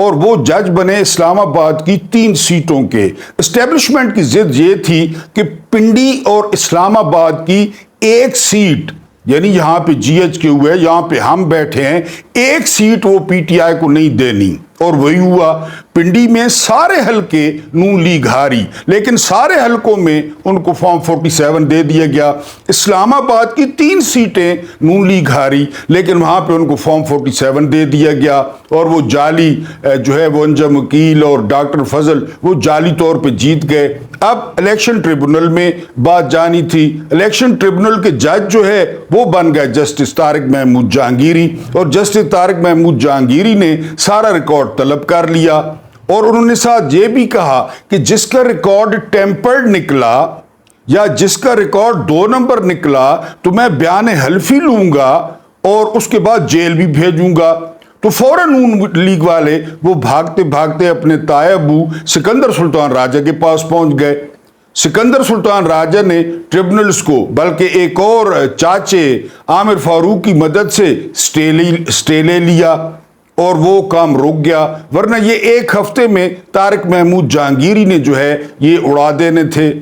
اور وہ جج بنے اسلام آباد کی 3 سیٹوں کے۔ اسٹیبلشمنٹ کی ضد یہ تھی کہ پنڈی اور اسلام آباد کی ایک سیٹ، یعنی یہاں پہ جی ایچ کے ہوئے، یہاں پہ ہم بیٹھے ہیں، ایک سیٹ وہ پی ٹی آئی کو نہیں دینی، اور وہی ہوا۔ پنڈی میں سارے حلقے نون لیگ ہاری، لیکن سارے حلقوں میں ان کو فارم 47 دے دیا گیا۔ اسلام آباد کی 3 سیٹیں نون لیگ ہاری، لیکن وہاں پہ ان کو فارم 47 دے دیا گیا، اور وہ جعلی جو ہے وہ انجم وکیل اور ڈاکٹر فضل وہ جعلی طور پہ جیت گئے۔ اب الیکشن ٹریبونل میں بات جانی تھی، الیکشن ٹریبونل کے جج جو ہے وہ بن گئے جسٹس طارق محمود جہانگیری، اور جسٹس طارق محمود جہانگیری نے سارا ریکارڈ طلب کر لیا، اور انہوں نے ساتھ یہ بھی کہا کہ جس کا ریکارڈ ٹیمپرڈ نکلا یا جس کا ریکارڈ 2 نمبر نکلا تو میں بیان حلفی لوں گا اور اس کے بعد جیل بھی بھیجوں گا۔ تو فوراً نون لیگ والے وہ بھاگتے بھاگتے اپنے تائے ابو سکندر سلطان راجہ کے پاس پہنچ گئے۔ سکندر سلطان راجہ نے ٹریبونلز کو، بلکہ ایک اور چاچے عامر فاروق کی مدد سے سٹے لے لیا، اور وہ کام رک گیا، ورنہ یہ ایک ہفتے میں طارق محمود جہانگیری نے جو ہے یہ اڑا دینے تھے۔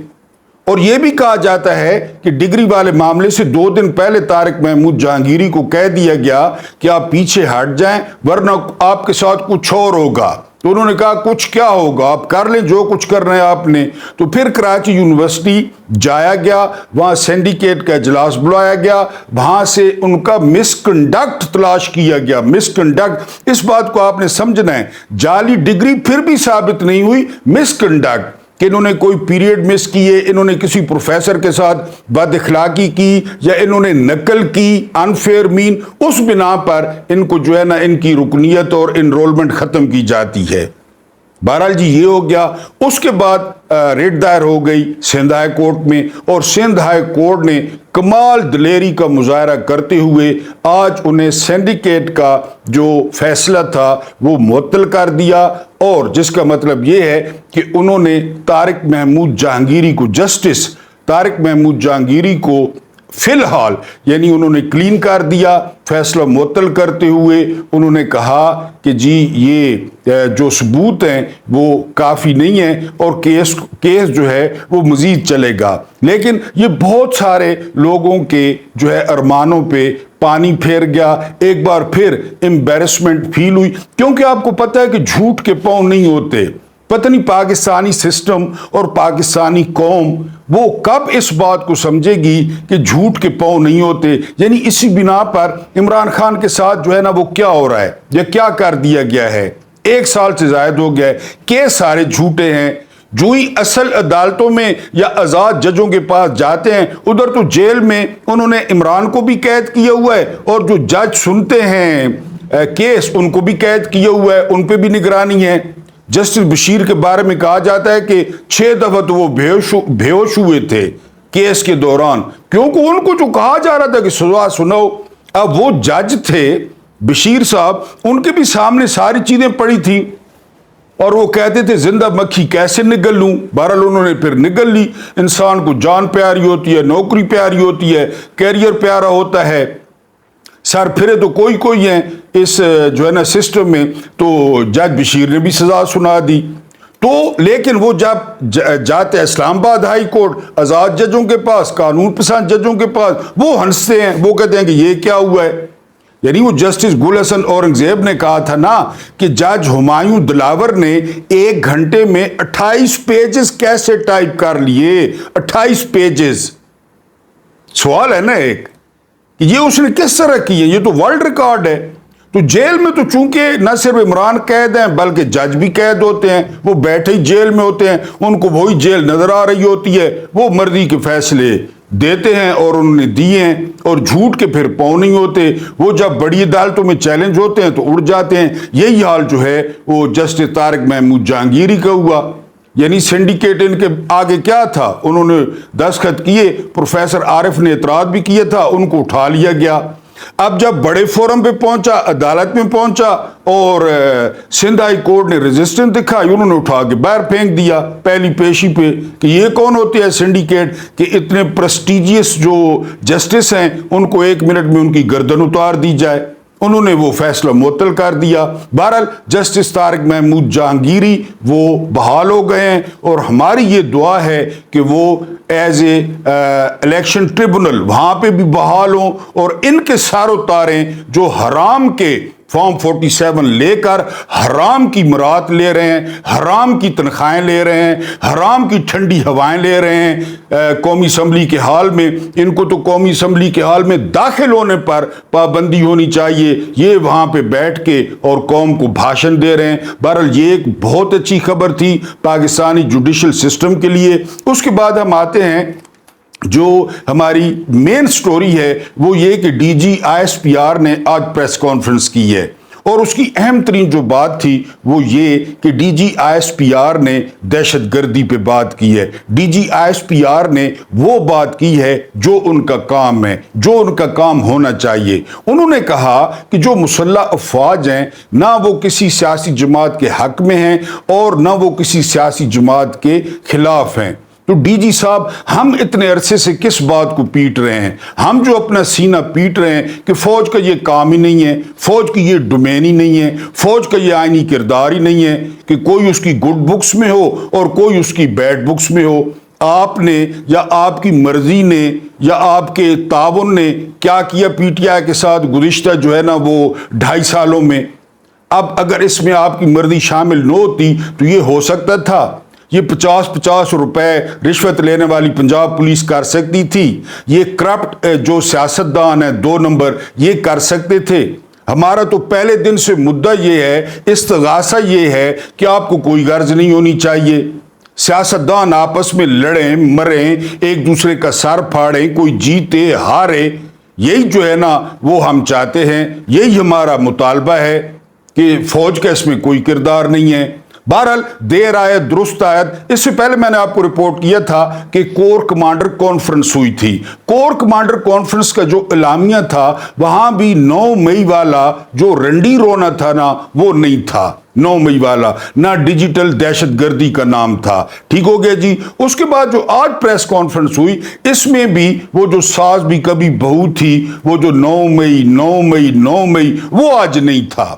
اور یہ بھی کہا جاتا ہے کہ ڈگری والے معاملے سے 2 دن پہلے طارق محمود جہانگیری کو کہہ دیا گیا کہ آپ پیچھے ہٹ جائیں ورنہ آپ کے ساتھ کچھ اور ہوگا، تو انہوں نے کہا کچھ کیا ہوگا، آپ کر لیں جو کچھ کرنا ہے آپ نے۔ تو پھر کراچی یونیورسٹی جایا گیا، وہاں سینڈیکیٹ کا اجلاس بلایا گیا، وہاں سے ان کا مس کنڈکٹ تلاش کیا گیا۔ مس کنڈکٹ، اس بات کو آپ نے سمجھنا ہے، جعلی ڈگری پھر بھی ثابت نہیں ہوئی، مس کنڈکٹ کہ انہوں نے کوئی پیریڈ مس کیے، انہوں نے کسی پروفیسر کے ساتھ بد اخلاقی کی، یا انہوں نے نقل کی انفیئر مین، اس بنا پر ان کو جو ہے نا ان کی رکنیت اور انرولمنٹ ختم کی جاتی ہے۔ بہرحال جی یہ ہو گیا۔ اس کے بعد ریٹ دائر ہو گئی سندھ ہائی کورٹ میں، اور سندھ ہائی کورٹ نے کمال دلیری کا مظاہرہ کرتے ہوئے آج انہیں سینڈیکیٹ کا جو فیصلہ تھا وہ معطل کر دیا، اور جس کا مطلب یہ ہے کہ انہوں نے طارق محمود جہانگیری کو، جسٹس طارق محمود جہانگیری کو فی الحال یعنی انہوں نے کلین کر دیا۔ فیصلہ معطل کرتے ہوئے انہوں نے کہا کہ جی یہ جو ثبوت ہیں وہ کافی نہیں ہیں، اور کیس جو ہے وہ مزید چلے گا۔ لیکن یہ بہت سارے لوگوں کے جو ہے ارمانوں پہ پانی پھیر گیا، ایک بار پھر امبیرسمنٹ فیل ہوئی، کیونکہ آپ کو پتہ ہے کہ جھوٹ کے پاؤں نہیں ہوتے۔ پتہ نہیں پاکستانی سسٹم اور پاکستانی قوم وہ کب اس بات کو سمجھے گی کہ جھوٹ کے پاؤں نہیں ہوتے۔ یعنی اسی بنا پر عمران خان کے ساتھ جو ہے نا وہ کیا ہو رہا ہے یا کیا کر دیا گیا ہے، 1 سال سے زائد ہو گیا ہے، کیس سارے جھوٹے ہیں۔ جو ہی اصل عدالتوں میں یا آزاد ججوں کے پاس جاتے ہیں، ادھر تو جیل میں انہوں نے عمران کو بھی قید کیا ہوا ہے، اور جو جج سنتے ہیں کیس ان کو بھی قید کیا ہوا ہے، ان پہ بھی نگرانی ہے۔ جسٹس بشیر کے بارے میں کہا جاتا ہے کہ 6 دفعہ تو وہ بے ہوش ہوئے تھے کیس کے دوران، کیونکہ ان کو جو کہا جا رہا تھا کہ سزا سنو۔ اب وہ جج تھے بشیر صاحب، ان کے بھی سامنے ساری چیزیں پڑی تھیں، اور وہ کہتے تھے زندہ مکھی کیسے نگل لوں۔ بہرحال انہوں نے پھر نگل لی۔ انسان کو جان پیاری ہوتی ہے، نوکری پیاری ہوتی ہے، کیریئر پیارا ہوتا ہے، سر پھرے تو کوئی ہیں اس جو ہے نا سسٹم میں۔ تو جج بشیر نے بھی سزا سنا دی۔ تو لیکن وہ جب جاتے ہیں اسلام آباد ہائی کورٹ آزاد ججوں کے پاس، قانون پسند ججوں کے پاس، وہ ہنستے ہیں، وہ کہتے ہیں کہ یہ کیا ہوا ہے۔ یعنی وہ جسٹس گل حسن اورنگزیب نے کہا تھا نا کہ جج ہمایوں دلاور نے 1 گھنٹے میں 28 پیجز کیسے ٹائپ کر لیے، 28 پیجز۔ سوال ہے نا ایک کہ یہ اس نے کس طرح کی ہے، یہ تو ورلڈ ریکارڈ ہے۔ تو جیل میں تو چونکہ نہ صرف عمران قید ہیں بلکہ جج بھی قید ہوتے ہیں، وہ بیٹھے ہی جیل میں ہوتے ہیں، ان کو وہی جیل نظر آ رہی ہوتی ہے، وہ مرضی کے فیصلے دیتے ہیں، اور انہوں نے دیے ہیں، اور جھوٹ کے پھر پاؤں نہیں ہوتے۔ وہ جب بڑی عدالتوں میں چیلنج ہوتے ہیں تو اڑ جاتے ہیں۔ یہی حال جو ہے وہ جسٹس طارق محمود جہانگیری کا ہوا۔ یعنی سنڈیکیٹ ان کے آگے کیا تھا، انہوں نے دستخط کیے، پروفیسر عارف نے اعتراض بھی کیا تھا، ان کو اٹھا لیا گیا۔ اب جب بڑے فورم پہ پہنچا، عدالت میں پہنچا، اور سندھ ہائی کورٹ نے ریزسٹنس دکھائی، انہوں نے اٹھا کے باہر پھینک دیا پہلی پیشی پہ کہ یہ کون ہوتے ہیں سنڈیکیٹ کہ اتنے پریسٹیجیس جو جسٹس ہیں ان کو 1 منٹ میں ان کی گردن اتار دی جائے۔ انہوں نے وہ فیصلہ معطل کر دیا. بہرحال جسٹس طارق محمود جہانگیری وہ بحال ہو گئے ہیں اور ہماری یہ دعا ہے کہ وہ ایز اے الیکشن ٹریبونل وہاں پہ بھی بحال ہوں اور ان کے ساروں تاریں جو حرام کے فارم 47 لے کر حرام کی مراد لے رہے ہیں، حرام کی تنخواہیں لے رہے ہیں، حرام کی ٹھنڈی ہوائیں لے رہے ہیں قومی اسمبلی کے حال میں. ان کو تو قومی اسمبلی کے حال میں داخل ہونے پر پابندی ہونی چاہیے، یہ وہاں پہ بیٹھ کے اور قوم کو بھاشن دے رہے ہیں. بہرحال یہ ایک بہت اچھی خبر تھی پاکستانی جوڈیشل سسٹم کے لیے. اس کے بعد ہم آتے ہیں جو ہماری مین سٹوری ہے وہ یہ کہ D G I S P R نے آج پریس کانفرنس کی ہے اور اس کی اہم ترین جو بات تھی وہ یہ کہ D G I S P R نے دہشت گردی پہ بات کی ہے. D G I S P R نے وہ بات کی ہے جو ان کا کام ہے، جو ان کا کام ہونا چاہیے. انہوں نے کہا کہ جو مسلح افواج ہیں نہ وہ کسی سیاسی جماعت کے حق میں ہیں اور نہ وہ کسی سیاسی جماعت کے خلاف ہیں. تو ڈی جی صاحب ہم اتنے عرصے سے کس بات کو پیٹ رہے ہیں؟ ہم جو اپنا سینہ پیٹ رہے ہیں کہ فوج کا یہ کام ہی نہیں ہے، فوج کی یہ ڈومین ہی نہیں ہے، فوج کا یہ آئینی کردار ہی نہیں ہے کہ کوئی اس کی گڈ بکس میں ہو اور کوئی اس کی بیڈ بکس میں ہو. آپ نے یا آپ کی مرضی نے یا آپ کے تعاون نے کیا کیا پی ٹی آئی کے ساتھ گزشتہ جو ہے نا وہ 2.5 سالوں میں؟ اب اگر اس میں آپ کی مرضی شامل نہ ہوتی تو یہ ہو سکتا تھا، یہ 50 روپے رشوت لینے والی پنجاب پولیس کر سکتی تھی، یہ کرپٹ جو سیاستدان ہیں 2 نمبر یہ کر سکتے تھے. ہمارا تو پہلے دن سے مدعا یہ ہے، استغاثہ یہ ہے کہ آپ کو کوئی غرض نہیں ہونی چاہیے. سیاستدان آپس میں لڑیں مریں، ایک دوسرے کا سر پھاڑیں، کوئی جیتے ہارے، یہی جو ہے نا وہ ہم چاہتے ہیں، یہی ہمارا مطالبہ ہے کہ فوج کا اس میں کوئی کردار نہیں ہے. بہرحال دیر آیت درست آیت. اس سے پہلے میں نے آپ کو رپورٹ کیا تھا کہ کور کمانڈر کانفرنس ہوئی تھی. کور کمانڈر کانفرنس کا جو اعلامیہ تھا وہاں بھی 9 مئی والا جو رنڈی رونا تھا نا وہ نہیں تھا. 9 مئی والا نہ ڈیجیٹل دہشت گردی کا نام تھا. ٹھیک ہو گیا جی. اس کے بعد جو آج پریس کانفرنس ہوئی اس میں بھی وہ جو ساز بھی کبھی بہو تھی، وہ جو 9 مئی وہ آج نہیں تھا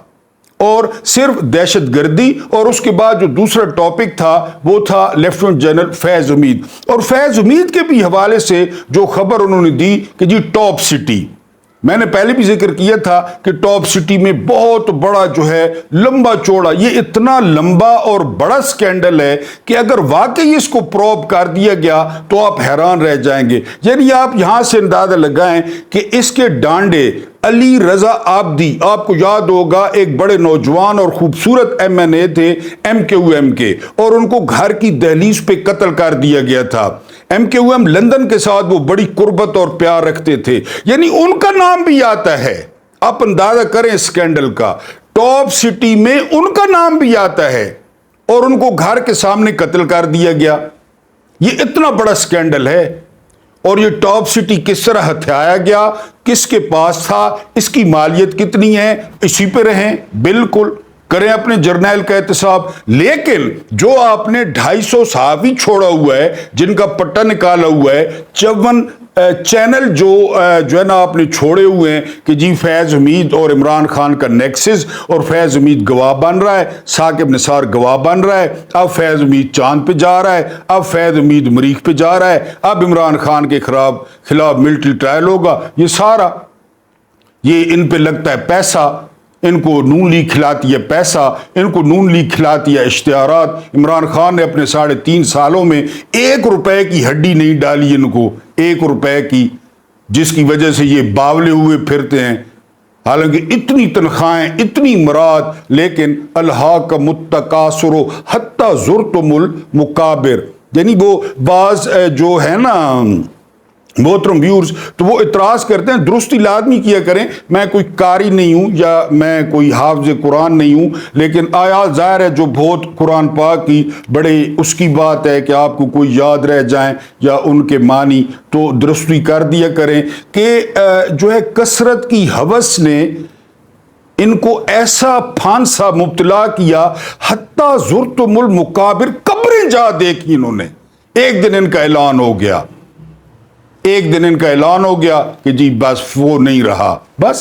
اور صرف دہشت گردی. اور اس کے بعد جو دوسرا ٹاپک تھا وہ تھا لیفٹیننٹ جنرل فیض امید. اور فیض امید کے بھی حوالے سے جو خبر انہوں نے دی کہ جی ٹاپ سٹی، میں نے پہلے بھی ذکر کیا تھا کہ ٹاپ سٹی میں بہت بڑا جو ہے لمبا چوڑا، یہ اتنا لمبا اور بڑا سکینڈل ہے کہ اگر واقعی اس کو پروب کر دیا گیا تو آپ حیران رہ جائیں گے. یعنی آپ یہاں سے اندازہ لگائیں کہ اس کے ڈانڈے علی رضا آبدی، آپ کو یاد ہوگا ایک بڑے نوجوان اور خوبصورت ایم این اے تھے ایم کیو ایم کے، اور ان کو گھر کی دہلیز پہ قتل کر دیا گیا تھا. ایم کیو ایم لندن کے ساتھ وہ بڑی قربت اور پیار رکھتے تھے، یعنی ان کا نام بھی آتا ہے. آپ اندازہ کریں اسکینڈل کا، ٹاپ سٹی میں ان کا نام بھی آتا ہے اور ان کو گھر کے سامنے قتل کر دیا گیا. یہ اتنا بڑا اسکینڈل ہے. اور یہ ٹاپ سٹی کس طرح ہتھیایا گیا، کس کے پاس تھا، اس کی مالیت کتنی ہے، اسی پہ رہیں بالکل کریں اپنے جرنیل کا احتساب. لیکن جو آپ نے 250 صحافی چھوڑا ہوا ہے جن کا پٹا نکالا ہوا ہے، 54 چینل جو ہے نا آپ نے چھوڑے ہوئے ہیں کہ جی فیض امید اور عمران خان کا نیکسس، اور فیض امید گواہ بن رہا ہے، ثاقب نثار گواہ بن رہا ہے، اب فیض امید چاند پہ جا رہا ہے، اب فیض امید مریخ پہ جا رہا ہے، اب عمران خان کے خلاف ملٹری ٹرائل ہوگا. یہ سارا یہ ان پہ لگتا ہے پیسہ، ان کو نون لیگ کھلاتی ہے پیسہ، ان کو نون لیگ کھلاتی ہے اشتہارات. عمران خان نے اپنے 3.5 سالوں میں 1 روپے کی ہڈی نہیں ڈالی ان کو، 1 روپے کی، جس کی وجہ سے یہ باولے ہوئے پھرتے ہیں. حالانکہ اتنی تنخواہیں، اتنی مراد، لیکن الہاک متکاثر حتی زرتم المقابر. یعنی وہ بعض جو ہے نا محترم ویورز تو وہ اعتراض کرتے ہیں، درستی لازمی کیا کریں. میں کوئی قاری نہیں ہوں یا میں کوئی حافظ قرآن نہیں ہوں، لیکن آیات ظاہر ہے جو بہت قرآن پاک کی بڑے اس کی بات ہے کہ آپ کو کوئی یاد رہ جائیں یا ان کے معنی، تو درستی کر دیا کریں کہ جو ہے کثرت کی ہوس نے ان کو ایسا پھانسا مبتلا کیا، حتی زرتم المقابر، قبریں جا دیکھی انہوں نے. ایک دن ان کا اعلان ہو گیا کہ جی بس وہ نہیں رہا. بس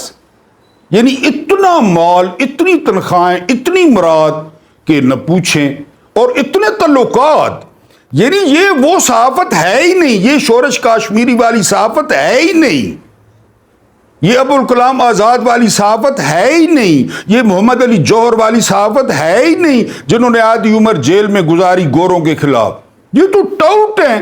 یعنی اتنا مال، اتنی تنخواہیں، اتنی مراد کہ نہ پوچھیں، اور اتنے تعلقات. یعنی یہ وہ صحافت ہے ہی نہیں، یہ شورش کاشمیری والی صحافت ہے ہی نہیں، یہ ابوالکلام آزاد والی صحافت ہے ہی نہیں، یہ محمد علی جوہر والی صحافت ہے ہی نہیں جنہوں نے آدھی عمر جیل میں گزاری گوروں کے خلاف. یہ تو ٹاؤٹ ہیں،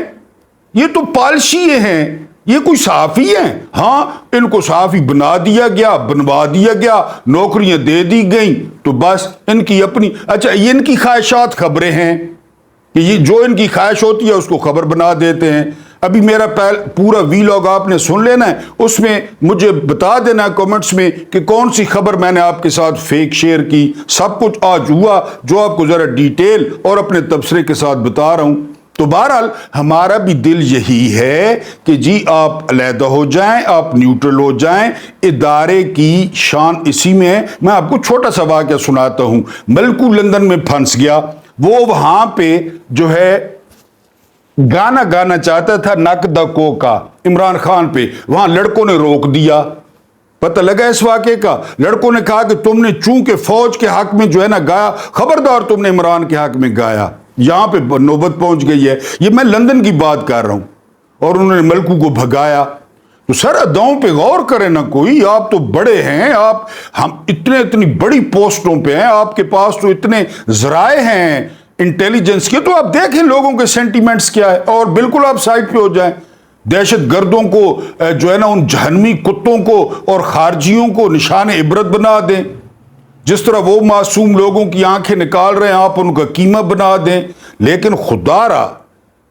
یہ تو پالشیے ہیں، یہ کوئی صحافی ہیں؟ ہاں، ان کو صحافی بنا دیا گیا، بنوا دیا گیا، نوکریاں دے دی گئیں، تو بس ان کی اپنی، اچھا یہ ان کی خواہشات خبریں ہیں کہ یہ جو ان کی خواہش ہوتی ہے اس کو خبر بنا دیتے ہیں. ابھی میرا پورا وی لاگ آپ نے سن لینا ہے، اس میں مجھے بتا دینا کمنٹس میں کہ کون سی خبر میں نے آپ کے ساتھ فیک شیئر کی. سب کچھ آج ہوا جو آپ کو ذرا ڈیٹیل اور اپنے تبصرے کے ساتھ بتا رہا ہوں. تو بہرحال ہمارا بھی دل یہی ہے کہ جی آپ علیحدہ ہو جائیں، آپ نیوٹرل ہو جائیں. ادارے کی شان اسی میں ہے. میں آپ کو چھوٹا سا واقعہ سناتا ہوں. ملکو لندن میں پھنس گیا، وہ وہاں پہ جو ہے گانا گانا چاہتا تھا نک دا کو کا عمران خان پہ، وہاں لڑکوں نے روک دیا. پتہ لگا اس واقعے کا؟ لڑکوں نے کہا کہ تم نے چونکہ فوج کے حق میں جو ہے نا گایا، خبردار تم نے عمران کے حق میں گایا. یہاں پہ نوبت پہنچ گئی ہے. یہ میں لندن کی بات کر رہا ہوں، اور انہوں نے ملکو کو بھگایا. تو سر اداؤں پہ غور کریں نا کوئی. آپ تو بڑے ہیں، ہم اتنی بڑی پوسٹوں پہ ہیں، آپ کے پاس تو اتنے ذرائع ہیں انٹیلیجنس کے، تو آپ دیکھیں لوگوں کے سینٹیمنٹس کیا ہے اور بالکل آپ سائٹ پہ ہو جائیں. دہشت گردوں کو جو ہے نا، ان جہنمی کتوں کو اور خارجیوں کو نشان عبرت بنا دیں. جس طرح وہ معصوم لوگوں کی آنکھیں نکال رہے ہیں آپ ان کا قیمہ بنا دیں. لیکن خدا را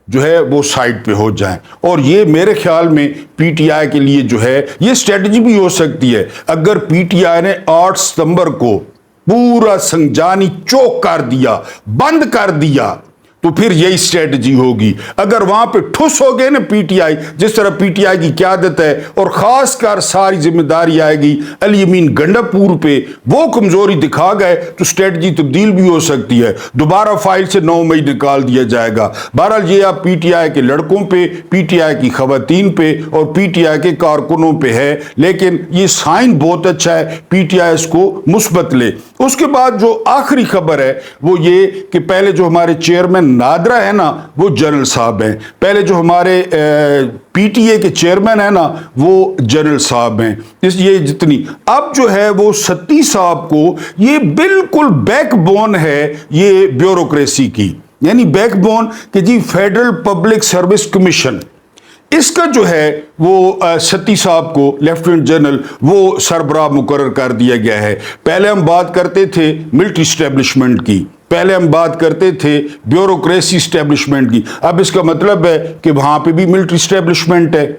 جو ہے وہ سائٹ پہ ہو جائیں. اور یہ میرے خیال میں پی ٹی آئی کے لیے جو ہے یہ اسٹریٹجی بھی ہو سکتی ہے. اگر پی ٹی آئی نے 8 ستمبر کو پورا سنجانی چوک کر دیا، بند کر دیا، تو پھر یہی اسٹریٹجی ہوگی. اگر وہاں پہ ٹھس ہو گئے نا پی ٹی آئی، جس طرح پی ٹی آئی کی قیادت ہے، اور خاص کر ساری ذمہ داری آئے گی علی امین گنڈاپور پہ، وہ کمزوری دکھا گئے تو اسٹریٹجی تبدیل بھی ہو سکتی ہے. دوبارہ فائل سے 9 مئی نکال دیا جائے گا. بہرحال یہ اب پی ٹی آئی کے لڑکوں پہ، پی ٹی آئی کی خواتین پہ اور پی ٹی آئی کے کارکنوں پہ ہے. لیکن یہ سائن بہت اچھا ہے، پی ٹی آئی اس کو مثبت لے. اس کے بعد جو آخری خبر ہے وہ یہ کہ پہلے جو ہمارے چیئرمین نادرا ہے نا وہ جنرل صاحب ہیں. پہلے جو ہمارے پی ٹی اے کے چیئرمین ہیں نا وہ جنرل صاحب ہیں. یہ جتنی اب جو ہے وہ ستی صاحب کو یہ بالکل بیک بون ہے یہ بیوروکریسی کی. یعنی بیک بون کہ جی فیڈرل پبلک سروس کمیشن، اس کا جو ہے وہ ستی صاحب کو لیفٹیننٹ جنرل وہ سربراہ مقرر کر دیا گیا ہے. پہلے ہم بات کرتے تھے ملٹری اسٹیبلشمنٹ کی، پہلے ہم بات کرتے تھے بیوروکریسی اسٹیبلشمنٹ کی. اب اس کا مطلب ہے کہ وہاں پہ بھی ملٹری اسٹیبلشمنٹ ہے.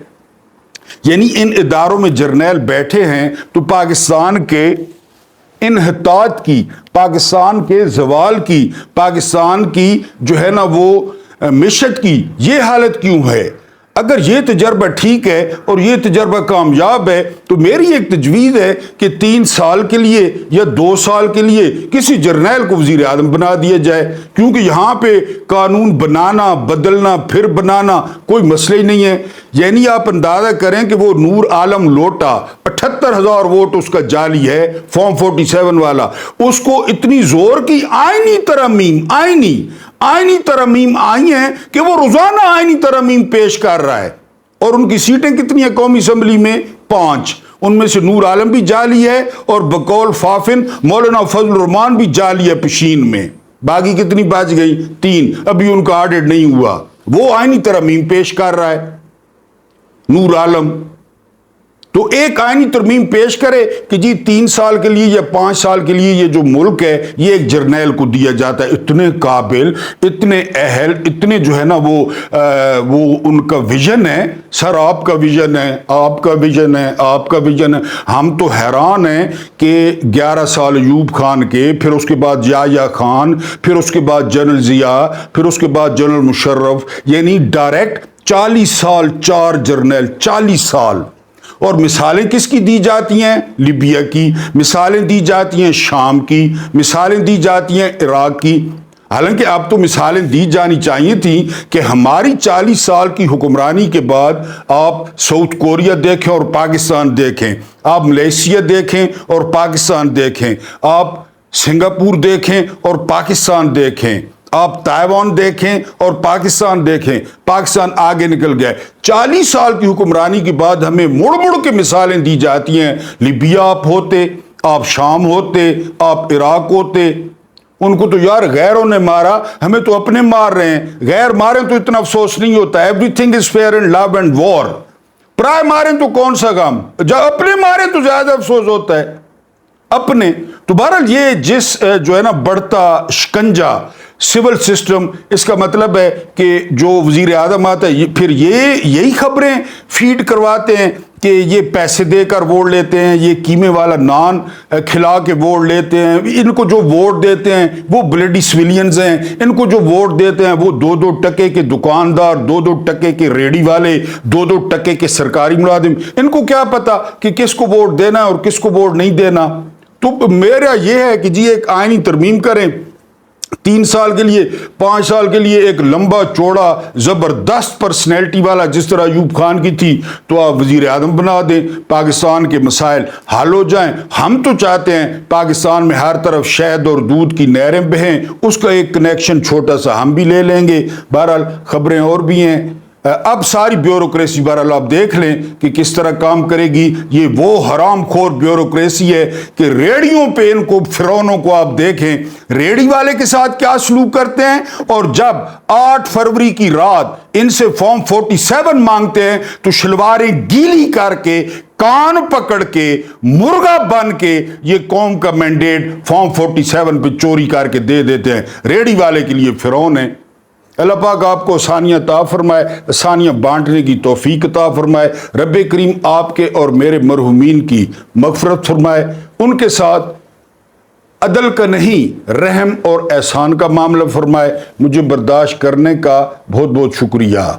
یعنی ان اداروں میں جرنیل بیٹھے ہیں تو پاکستان کے انحطاط کی، پاکستان کے زوال کی، پاکستان کی جو ہے نا وہ معیشت کی یہ حالت کیوں ہے؟ اگر یہ تجربہ ٹھیک ہے اور یہ تجربہ کامیاب ہے تو میری ایک تجویز ہے کہ 3 سال کے لیے یا 2 سال کے لیے کسی جرنیل کو وزیر اعظم بنا دیا جائے. کیونکہ یہاں پہ قانون بنانا، بدلنا، پھر بنانا کوئی مسئلہ ہی نہیں ہے. یعنی آپ اندازہ کریں کہ وہ نور عالم لوٹا 78,000 ووٹ اس کا جعلی ہے، فارم 47 والا، اس کو اتنی زور کی آئینی ترمیم آئی ہیں کہ وہ روزانہ آئینی ترمیم پیش کر رہا ہے. اور ان کی سیٹیں کتنی ہیں قومی اسمبلی میں؟ 5. ان میں سے نور عالم بھی جعلی ہے اور بقول فافن مولانا فضل الرحمان بھی جعلی ہے پشین میں. باقی کتنی بچ گئی؟ 3. ابھی ان کا آڈٹ نہیں ہوا. وہ آئینی ترمیم پیش کر رہا ہے نور عالم. تو ایک آئینی ترمیم پیش کرے کہ جی 3 سال کے لیے یا 5 سال کے لیے یہ جو ملک ہے یہ ایک جرنیل کو دیا جاتا ہے. اتنے قابل، اتنے اہل، اتنے جو ہے نا وہ ان کا ویژن ہے. سر آپ کا ویژن ہے، آپ کا ویژن ہے، آپ کا ویژن ہے. ہم تو حیران ہیں کہ 11 سال ایوب خان کے، پھر اس کے بعد یحییٰ خان، پھر اس کے بعد جنرل ضیاء، پھر اس کے بعد جنرل مشرف، یعنی ڈائریکٹ 40 سال 4 جرنیل، 40 سال. اور مثالیں کس کی دی جاتی ہیں؟ لیبیا کی مثالیں دی جاتی ہیں، شام کی مثالیں دی جاتی ہیں، عراق کی. حالانکہ اب تو مثالیں دی جانی چاہیے تھیں کہ ہماری 40 سال کی حکمرانی کے بعد آپ ساؤتھ کوریا دیکھیں اور پاکستان دیکھیں، آپ ملیشیا دیکھیں اور پاکستان دیکھیں، آپ سنگاپور دیکھیں اور پاکستان دیکھیں، آپ تائیوان دیکھیں اور پاکستان دیکھیں، پاکستان آگے نکل گیا۔ 40 سال کی حکمرانی کے بعد ہمیں مڑ مڑ کے مثالیں دی جاتی ہیں، لیبیا آپ ہوتے، آپ شام ہوتے، آپ عراق ہوتے۔ ان کو تو یار غیروں نے مارا، ہمیں تو اپنے مار رہے ہیں، غیر ماریں تو اتنا افسوس نہیں ہوتا۔ Everything is fair in love and war. پرائے ماریں تو کون سا غم، جب اپنے ماریں تو زیادہ افسوس ہوتا ہے اپنے۔ تو بہرحال یہ جس جو ہے نا بڑھتا شکنجا سول سسٹم، اس کا مطلب ہے کہ جو وزیر اعظم آتا ہے پھر یہی خبریں فیڈ کرواتے ہیں کہ یہ پیسے دے کر ووٹ لیتے ہیں، یہ قیمے والا نان کھلا کے ووٹ لیتے ہیں، ان کو جو ووٹ دیتے ہیں وہ بلڈی سویلینز ہیں، ان کو جو ووٹ دیتے ہیں وہ 2-2 ٹکے کے دکاندار، 2-2 ٹکے کے ریڑی والے، 2-2 ٹکے کے سرکاری ملازم۔ ان کو کیا پتا کہ کس کو ووٹ دینا اور کس کو ووٹ نہیں دینا۔ تو میرا یہ ہے کہ جی ایک آئینی ترمیم کریں، 3 سال کے لیے، 5 سال کے لیے، ایک لمبا چوڑا زبردست پرسنالٹی والا جس طرح ایوب خان کی تھی تو آپ وزیر اعظم بنا دیں، پاکستان کے مسائل حل ہو جائیں۔ ہم تو چاہتے ہیں پاکستان میں ہر طرف شہد اور دودھ کی نہریں بہیں، اس کا ایک کنیکشن چھوٹا سا ہم بھی لے لیں گے۔ بہرحال خبریں اور بھی ہیں، اب ساری بیوروکریسی بہرحال آپ دیکھ لیں کہ کس طرح کام کرے گی۔ یہ وہ حرام خور بیوروکریسی ہے کہ ریڑیوں پہ ان کو، فرعونوں کو آپ دیکھیں ریڑی والے کے ساتھ کیا سلوک کرتے ہیں، اور جب 8 فروری کی رات ان سے فارم 47 مانگتے ہیں تو شلواریں گیلی کر کے، کان پکڑ کے، مرغا بن کے یہ قوم کا مینڈیٹ فارم 47 پہ چوری کر کے دے دیتے ہیں۔ ریڑی والے کے لیے فرعون ہیں۔ اللہ پاک آپ کو آسانیاں عطا فرمائے، آسانیاں بانٹنے کی توفیق عطا فرمائے۔ رب کریم آپ کے اور میرے مرحومین کی مغفرت فرمائے، ان کے ساتھ عدل کا نہیں رحم اور احسان کا معاملہ فرمائے۔ مجھے برداشت کرنے کا بہت بہت شکریہ۔